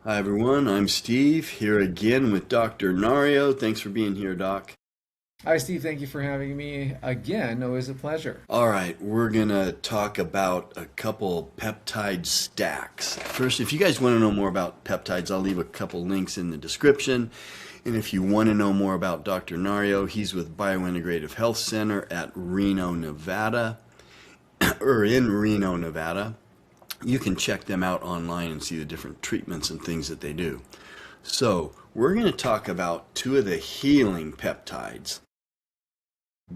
Hi everyone, I'm Steve here again with Dr. Nario. Thanks for being here, Doc. Hi, Steve. Thank you for having me again. Always a pleasure. All right, we're gonna talk about a couple peptide stacks. First, if you guys want to know more about peptides, I'll leave a couple links in the description. And if you want to know more about Dr. Nario, he's with Biointegrative Health Center at Reno, Nevada, or in Reno, Nevada. You can check them out online and see the different treatments and things that they do. So, we're going to talk about two of the healing peptides.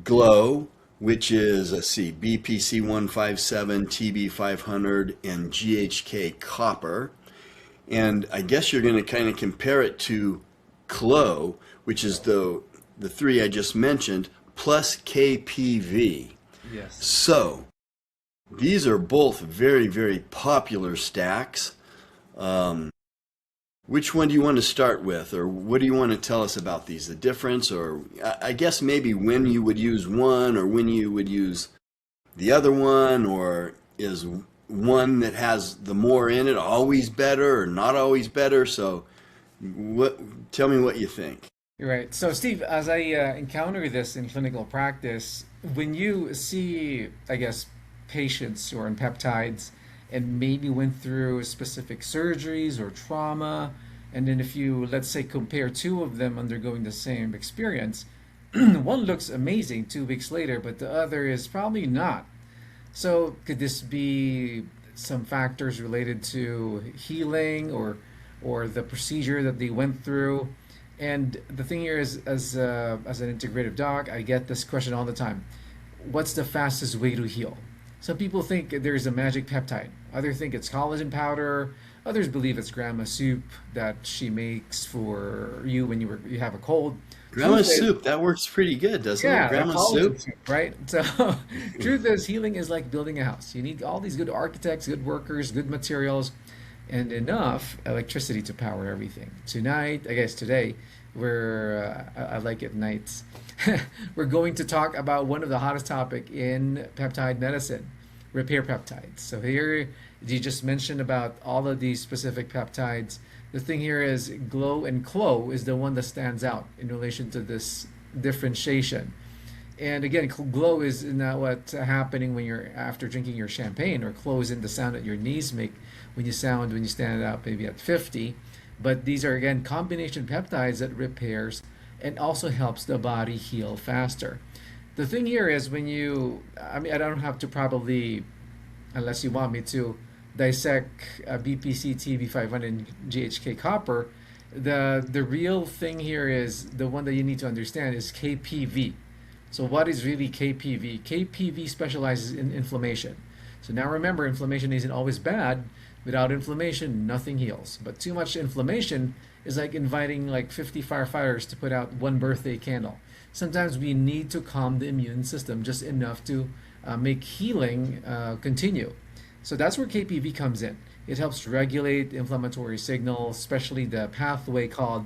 Glow, which is, let's see, BPC157, TB500, and GHK copper. And I guess you're going to kind of compare it to Klow, which is the three I just mentioned, plus KPV. Yes. So, these are both very, very popular stacks. Um, which one do you want to start with, or what do you want to tell us about these? The difference, or I guess maybe when you would use one, or when you would use the other one, or is one that has the more in it always better, or not always better? So, what? Tell me what you think. You're right. So, Steve, as I encounter this in clinical practice, when you see, I guess, patients who are on peptides and maybe went through specific surgeries or trauma, and then if you, let's say, compare two of them undergoing the same experience, one looks amazing 2 weeks later, but the other is probably not. So could this be some factors related to healing or the procedure that they went through? And the thing here is, as an integrative doc, I get this question all the time. What's the fastest way to heal? Some people think there's a magic peptide. Others think it's collagen powder. Others believe it's grandma soup that she makes for you when you have a cold. Grandma's Truth is, soup, that works pretty good, doesn't it? yeah, the Grandma's collagen soup? soup, right? So, truth is, healing is like building a house. You need all these good architects, good workers, good materials, and enough electricity to power everything. Tonight, I guess today, I like it nights. We're going to talk about one of the hottest topic in peptide medicine, repair peptides. So here, you just mentioned about all of these specific peptides. The thing here is Glow and Klow is the one that stands out in relation to this differentiation. And again, glow is not what's happening when you're after drinking your champagne, or Klow is in the sound that your knees make when you stand up maybe at 50. But these are again combination peptides that repairs and also helps the body heal faster. The thing here is I mean, I don't have to probably, unless you want me to, dissect BPC, TB500, and GHK copper. The real thing here is the one that you need to understand is KPV. So what is really KPV? KPV specializes in inflammation. So now remember, inflammation isn't always bad. Without inflammation, nothing heals. But too much inflammation is like inviting like 50 firefighters to put out one birthday candle. Sometimes we need to calm the immune system just enough to make healing continue. So that's where KPV comes in. It helps regulate inflammatory signals, especially the pathway called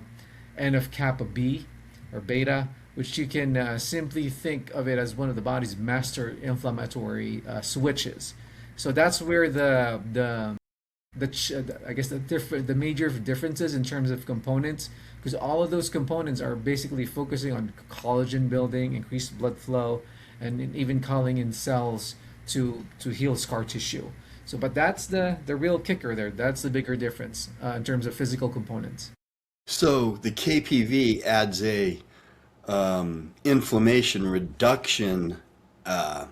NF kappa B or beta, which you can simply think of it as one of the body's master inflammatory switches. So that's where I guess the major differences in terms of components, because all of those components are basically focusing on collagen building, increased blood flow, and even calling in cells to heal scar tissue. So, but that's the real kicker there. That's the bigger difference in terms of physical components. So the KPV adds a inflammation reduction uh,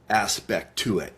aspect to it.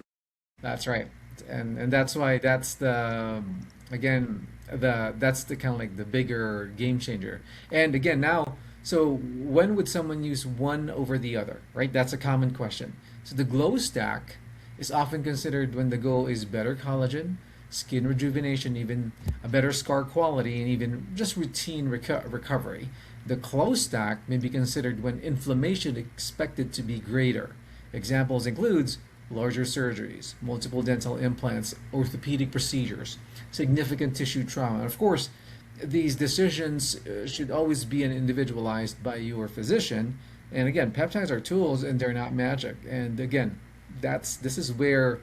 That's right, and that's why that's the again that's the kind of like the bigger game changer. And again now, so when would someone use one over the other, right? That's a common question. So the glow stack is often considered when the goal is better collagen, skin rejuvenation, even a better scar quality, and even just routine recovery. The close stack may be considered when inflammation expected to be greater. Examples includes larger surgeries, multiple dental implants, orthopedic procedures, significant tissue trauma. And of course, these decisions should always be individualized by your physician. And again, peptides are tools and they're not magic. And again, this is where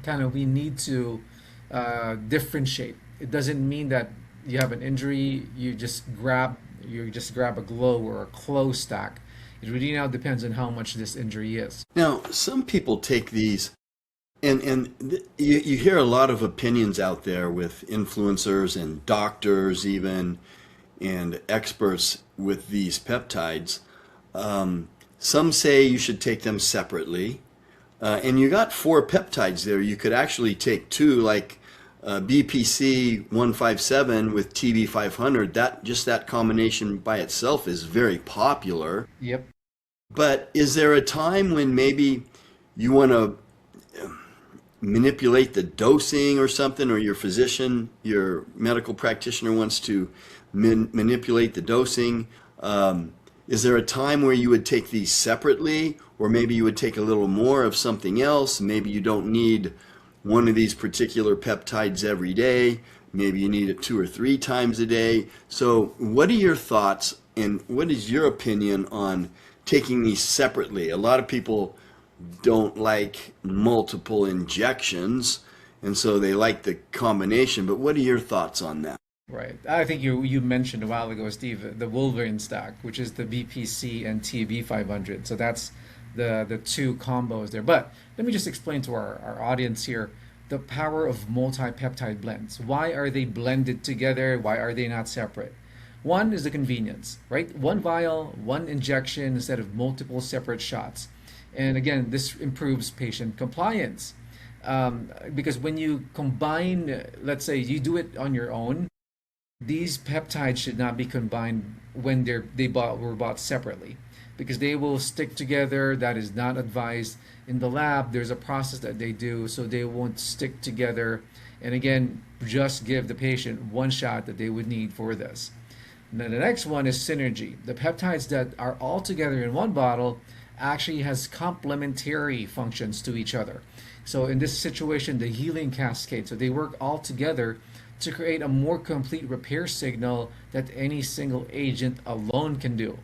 kind of we need to differentiate. it doesn't mean that you have an injury, you just grab a Glow or a Klow stack. It really now depends on how much this injury is. Now, some people take these, you hear a lot of opinions out there with influencers and doctors even, and experts with these peptides. Some say you should take them separately. And you got 4 peptides there. You could actually take 2, like BPC157 with TB500. That combination by itself is very popular. Yep. But is there a time when maybe you want to manipulate the dosing or something, or your physician, your medical practitioner wants to manipulate the dosing? Is there a time where you would take these separately, or maybe you would take a little more of something else? Maybe you don't need one of these particular peptides every day. Maybe you need it 2 or 3 times a day. So what are your thoughts, and what is your opinion on taking these separately? A lot of people don't like multiple injections, and so they like the combination. But what are your thoughts on that? Right. I think you mentioned a while ago, Steve, the Wolverine stack, which is the BPC and TB500. So that's the 2 combos there. But let me just explain to our audience here the power of multi-peptide blends. Why are they blended together? Why are they not separate? One is the convenience, right? 1 vial, 1 injection instead of multiple separate shots. And again, this improves patient compliance. Because when you combine, let's say you do it on your own, these peptides should not be combined when were bought separately, because they will stick together. That is not advised. In the lab, there's a process that they do so they won't stick together. And again, just give the patient 1 shot that they would need for this. And then the next one is synergy. The peptides that are all together in 1 bottle actually has complementary functions to each other. So in this situation, the healing cascade, so they work all together to create a more complete repair signal that any single agent alone can do.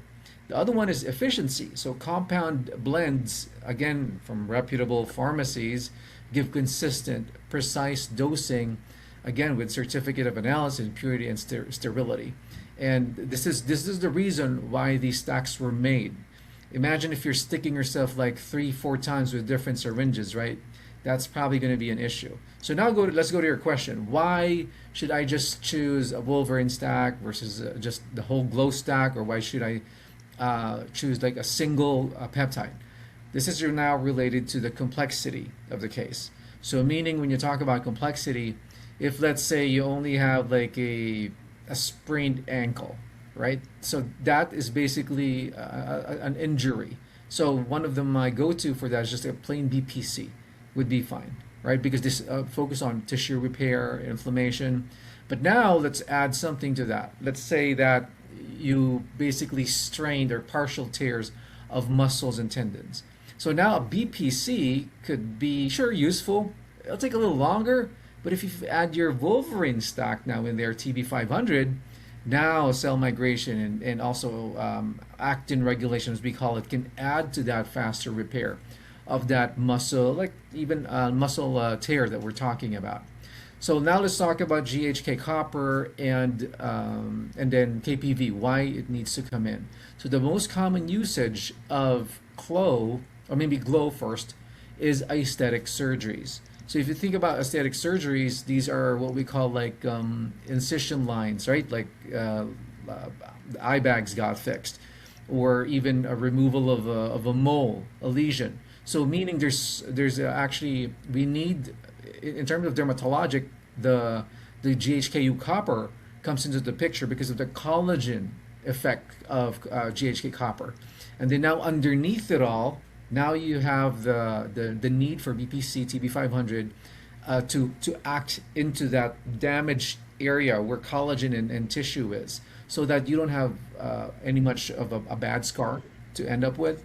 The other one is efficiency. So compound blends, again from reputable pharmacies, give consistent, precise dosing, again with certificate of analysis, purity, and sterility. And this is the reason why these stacks were made. Imagine if you're sticking yourself like 3-4 times with different syringes, right? That's probably going to be an issue. So now let's go to your question. Why should I just choose a Wolverine stack versus just the whole Glow stack, or why should I choose like a single peptide? This is now related to the complexity of the case. So meaning when you talk about complexity, if let's say you only have like a sprained ankle, right? So that is basically an injury. So one of them my go-to for that is just a plain BPC would be fine, right? Because this focus on tissue repair, inflammation. But now let's add something to that. Let's say that you basically strained or partial tears of muscles and tendons. So now a BPC could be sure useful. It'll take a little longer, but if you add your Wolverine stack now in there, TB500, now cell migration and also actin regulation, as we call it, can add to that faster repair of that muscle, like even muscle tear that we're talking about. So now let's talk about GHK copper and then KPV, why it needs to come in. So the most common usage of Klow, or maybe Glow first, is aesthetic surgeries. So if you think about aesthetic surgeries, these are what we call like incision lines, right? Like the eye bags got fixed, or even a removal of a mole, a lesion. So meaning there's actually, we need, in terms of dermatologic, the GHKU copper comes into the picture because of the collagen effect of GHK copper. And then now underneath it all, now you have the need for BPC TB500 to act into that damaged area where collagen and tissue is, so that you don't have any much of a bad scar to end up with.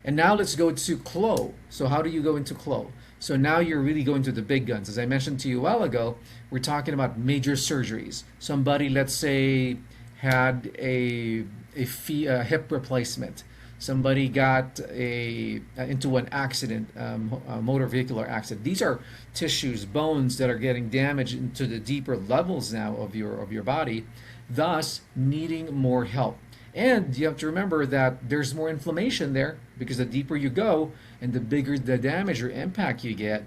And now let's go to Klow. So how do you go into Klow? So now you're really going to the big guns. As I mentioned to you a while ago, we're talking about major surgeries. Somebody, let's say, had a hip replacement. somebody got into an accident, a motor vehicular accident. These are tissues, bones that are getting damaged into the deeper levels now of your body, thus needing more help. And you have to remember that there's more inflammation there because the deeper you go and the bigger the damage or impact you get,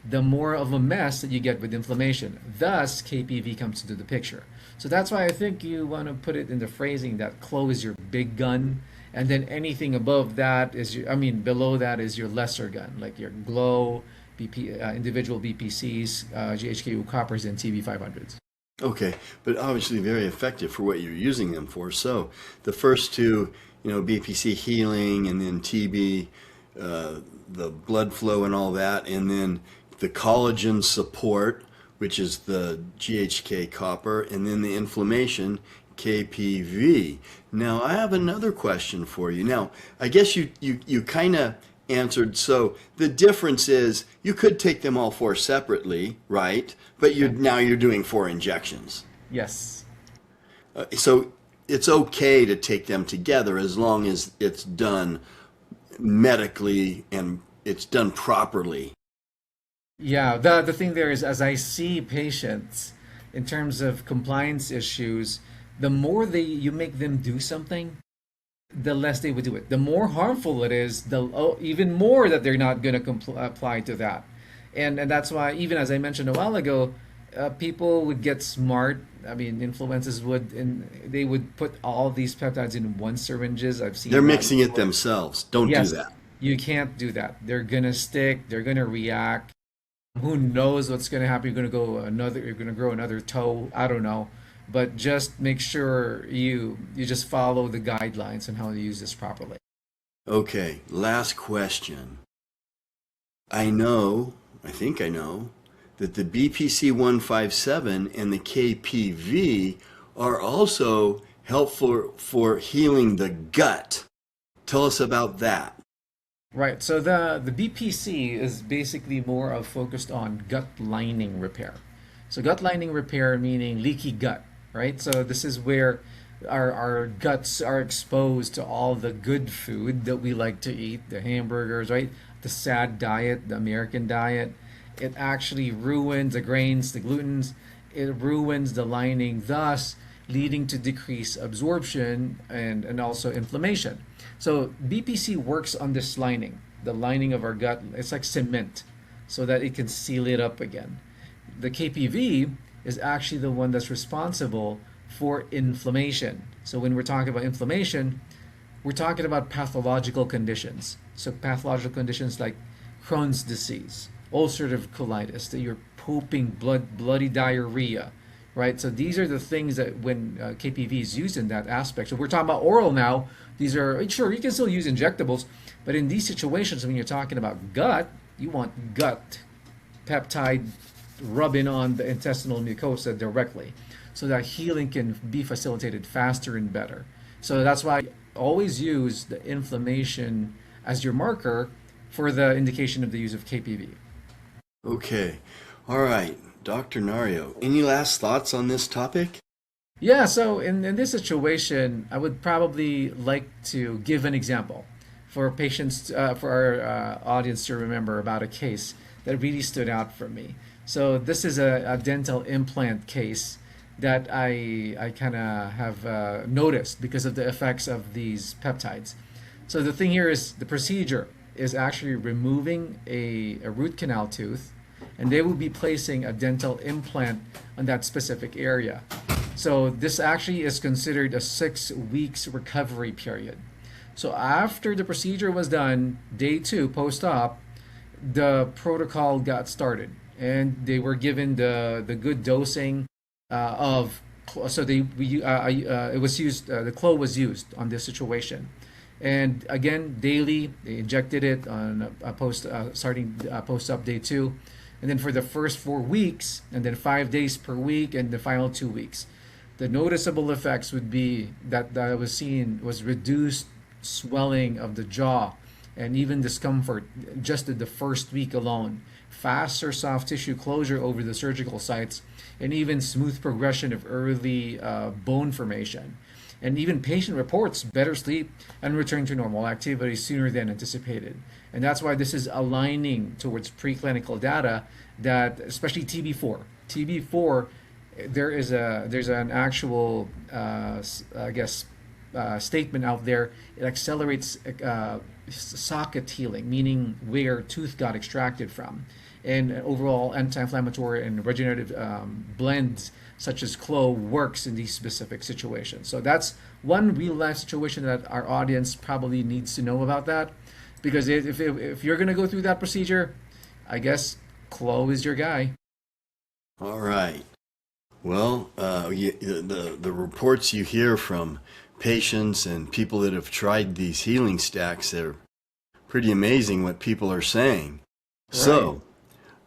the more of a mess that you get with inflammation. Thus, KPV comes into the picture. So that's why I think you want to put it in the phrasing that Klow is your big gun, and then anything above that is below that is your lesser gun, like your Glow, individual BPCs, GHKU coppers, and TB500s. Okay, but obviously very effective for what you're using them for. So the first two, BPC healing, and then TB, the blood flow and all that, and then the collagen support, which is the GHK copper, and then the inflammation, KPV. Now, I have another question for you. Now, I guess you kind of answered. So the difference is you could take them all four separately, right? But now you're doing 4 injections. Yes. So it's okay to take them together as long as it's done medically and it's done properly. Yeah, the thing there is, as I see patients in terms of compliance issues, the more you make them do something, the less they would do it. The more harmful it is, even more that they're not going to apply to that. And that's why, even as I mentioned a while ago, people would get smart. I mean, influencers would, and they would put all these peptides in one syringes. I've seen They're that mixing it before. themselves. Don't Yes, do that. you can't do that. They're gonna stick. They're gonna react. Who knows what's gonna happen? You're gonna grow another toe. I don't know, but just make sure you just follow the guidelines on how to use this properly. Okay, last question. I think I know, that the BPC157 and the KPV are also helpful for healing the gut. Tell us about that. Right. So the BPC is basically more of focused on gut lining repair. So gut lining repair meaning leaky gut, right? So this is where our guts are exposed to all the good food that we like to eat, the hamburgers, right? The sad diet, the American diet. It actually ruins the grains, the glutens. It ruins the lining, thus leading to decreased absorption and also inflammation. So BPC works on this lining, the lining of our gut. It's like cement, so that it can seal it up again. The KPV is actually the one that's responsible for inflammation. So when we're talking about inflammation, we're talking about pathological conditions. So pathological conditions like Crohn's disease, ulcerative colitis, that you're pooping bloody diarrhea, right? So these are the things that when KPV is used in that aspect. So we're talking about oral now. These are, sure, you can still use injectables, but in these situations, when you're talking about gut, you want gut peptide rubbing on the intestinal mucosa directly, so that healing can be facilitated faster and better. So that's why I always use the inflammation as your marker for the indication of the use of KPV. Okay. All right. Dr. Nario, any last thoughts on this topic? Yeah, so in this situation, I would probably like to give an example for patients, for our audience to remember about a case that really stood out for me. So this is a dental implant case that I kind of have noticed because of the effects of these peptides. So the thing here is the procedure is actually removing a root canal tooth, and they will be placing a dental implant on that specific area. So this actually is considered a 6 weeks recovery period. So after the procedure was done, day 2 post-op, the protocol got started, and they were given the good dosing of. So it was used. The Klow was used on this situation, and again daily they injected it on starting post-op day 2, and then for the first 4 weeks, and then 5 days per week, and the final 2 weeks. The noticeable effects would be that I was seeing was reduced swelling of the jaw and even discomfort just in the first week alone, faster soft tissue closure over the surgical sites, and even smooth progression of early bone formation. And even patient reports better sleep and return to normal activity sooner than anticipated. And that's why this is aligning towards preclinical data that, especially TB4, there's an actual, I guess, statement out there. It accelerates socket healing, meaning where tooth got extracted from, and overall anti-inflammatory and regenerative blends such as Klow works in these specific situations. So that's one real life situation that our audience probably needs to know about that, because if you're going to go through that procedure, I guess Klow is your guy. All right. Well, the reports you hear from patients and people that have tried these healing stacks, they're pretty amazing what people are saying. Right. So,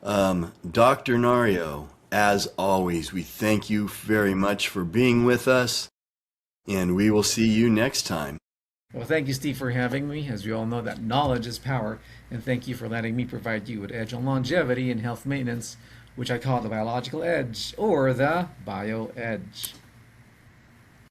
Dr. Nario, as always, we thank you very much for being with us, and we will see you next time. Well, thank you, Steve, for having me. As we all know, that knowledge is power, and thank you for letting me provide you with edge on longevity and health maintenance, which I call the biological edge, or the bio edge.